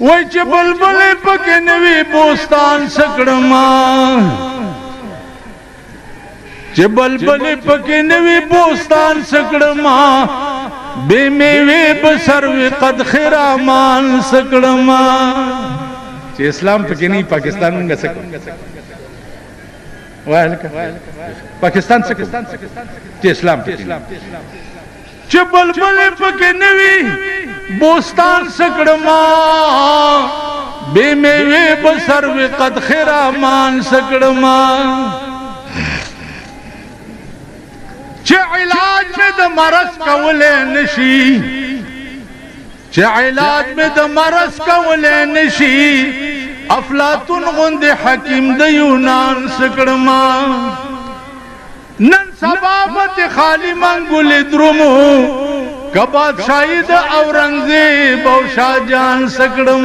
وای چې بلبل پکې نوی بوستان سکړما چې بلبل پکې نوی بوستان سکړما بے میوه بسروي قد خرامان سکړما چې اسلام پکې نه پاکستان څنګه سکو وای پاکستان سکو چې اسلام پکې چې بلبل پکې نوی بوستان سکړما بے میوه بسروي قد خرامان سکړما چې علاج مې د مرض کولې نشي چې علاج مې د مرض کولې نشي افلاطون غوند حکیم د یونان سکړما نن سبا مت خالی منګول درمو کبا شاهد اورنګزیب او شاهجان سکړم